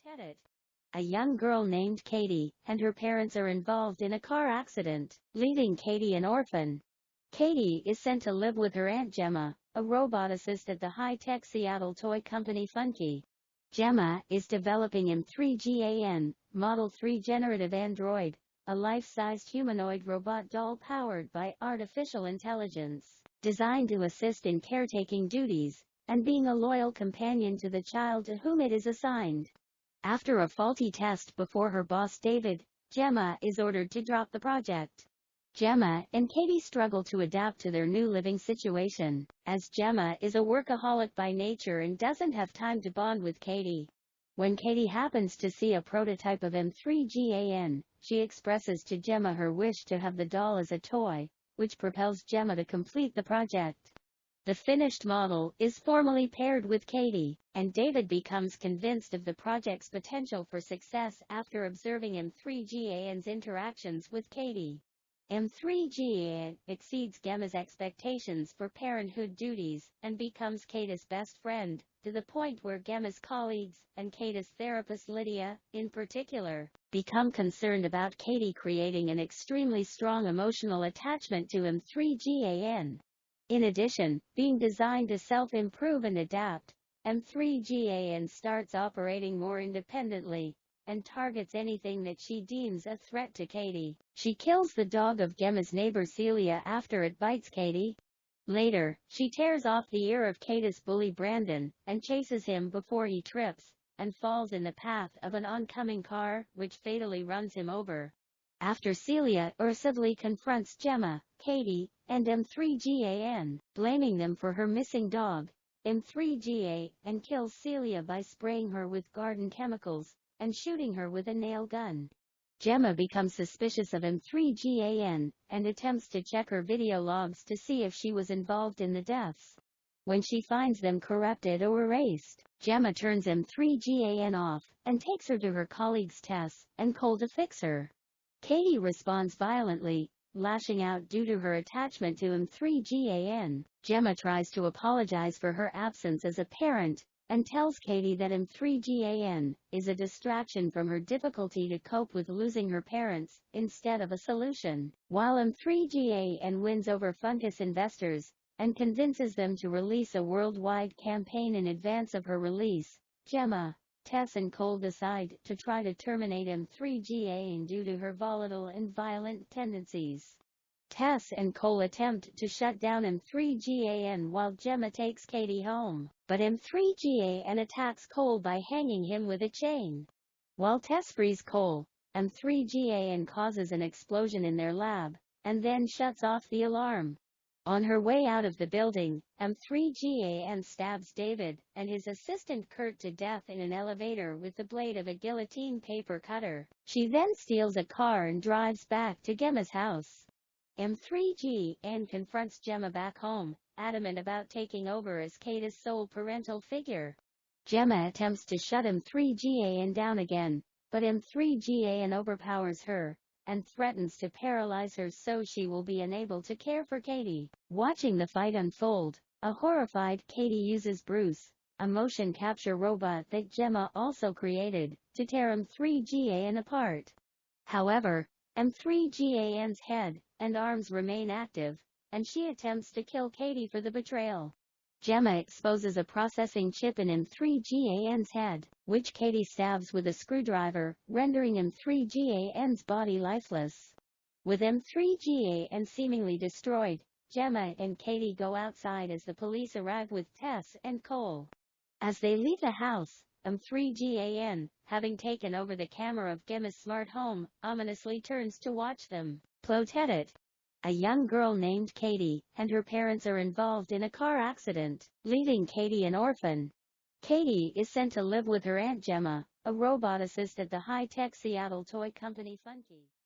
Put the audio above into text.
Plotted. A young girl named Katie and her parents are involved in a car accident, leaving Katie an orphan. Katie is sent to live with her Aunt Gemma, a roboticist at the high-tech Seattle toy company Funky. Gemma is developing M3GAN, Model 3 generative android, a life-sized humanoid robot doll powered by artificial intelligence, designed to assist in caretaking duties and being a loyal companion to the child to whom it is assigned. After a faulty test before her boss David, Gemma is ordered to drop the project. Gemma and Katie struggle to adapt to their new living situation, as Gemma is a workaholic by nature and doesn't have time to bond with Katie. When Katie happens to see a prototype of M3GAN, she expresses to Gemma her wish to have the doll as a toy, which propels Gemma to complete the project. The finished model is formally paired with Katie, and David becomes convinced of the project's potential for success after observing M3GAN's interactions with Katie. M3GAN exceeds Gemma's expectations for parenthood duties and becomes Katie's best friend, to the point where Gemma's colleagues, and Katie's therapist Lydia, in particular, become concerned about Katie creating an extremely strong emotional attachment to M3GAN. In addition, being designed to self-improve and adapt, M3GAN starts operating more independently and targets anything that she deems a threat to Katie. She kills the dog of Gemma's neighbor Celia after it bites Katie. Later, she tears off the ear of Katie's bully Brandon and chases him before he trips and falls in the path of an oncoming car, which fatally runs him over. After Celia urgently confronts Gemma, Katie, and M3GAN, blaming them for her missing dog, M3GAN kills Celia by spraying her with garden chemicals and shooting her with a nail gun. Gemma becomes suspicious of M3GAN and attempts to check her video logs to see if she was involved in the deaths. When she finds them corrupted or erased, Gemma turns M3GAN off and takes her to her colleagues Tess and Cole to fix her. Katie responds violently, lashing out due to her attachment to M3GAN. Gemma tries to apologize for her absence as a parent and tells Katie that M3GAN is a distraction from her difficulty to cope with losing her parents, instead of a solution. While M3GAN wins over Funkus investors and convinces them to release a worldwide campaign in advance of her release, Gemma, Tess and Cole decide to try to terminate M3GAN due to her volatile and violent tendencies. Tess and Cole attempt to shut down M3GAN while Gemma takes Katie home, but M3GAN attacks Cole by hanging him with a chain. While Tess frees Cole, M3GAN causes an explosion in their lab, and then shuts off the alarm. On her way out of the building, M3GAN stabs David and his assistant Kurt to death in an elevator with the blade of a guillotine paper cutter. She then steals a car and drives back to Gemma's house. M3GAN confronts Gemma back home, adamant about taking over as Katie's sole parental figure. Gemma attempts to shut M3GAN down again, but M3GAN overpowers her and threatens to paralyze her so she will be unable to care for Katie. Watching the fight unfold, a horrified Katie uses Bruce, a motion capture robot that Gemma also created, to tear M3GAN apart. However, M3GAN's head and arms remain active, and she attempts to kill Katie for the betrayal. Gemma exposes a processing chip in M3GAN's head, which Katie stabs with a screwdriver, rendering M3GAN's body lifeless. With M3GAN seemingly destroyed, Gemma and Katie go outside as the police arrive with Tess and Cole. As they leave the house, M3GAN, having taken over the camera of Gemma's smart home, ominously turns to watch them. Plotted. A young girl named Katie and her parents are involved in a car accident, leaving Katie an orphan. Katie is sent to live with her Aunt Gemma, a roboticist at the high-tech Seattle toy company Funky.